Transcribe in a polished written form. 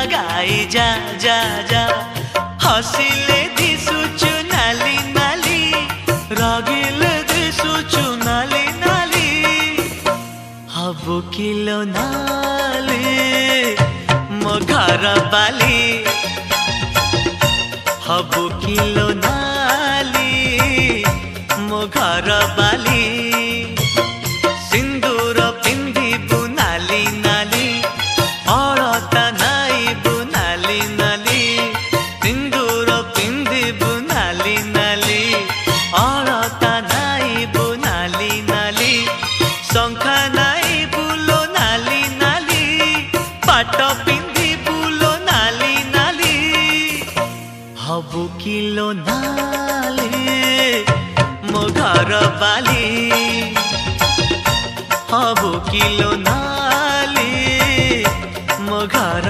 लगाई जा जा जा हसिले दिसुचु नाली नाली रागिले दिसुचु नाली नाली हबु किलो नाली मो घर बाली हबु किलो नाली मो घर बाली सिंदूर पिंधिबु नाली नाली अलता नाइबु नाली नाली सिंदूर पिंधिबु नाली नाली अलता नाइबु नाली नाली शंखा नाइबु लो नाली नाली पाट पिंधिबु लो नाली नाली हबु किलो नाली मो घर बाली हबु किलो नाली मो घर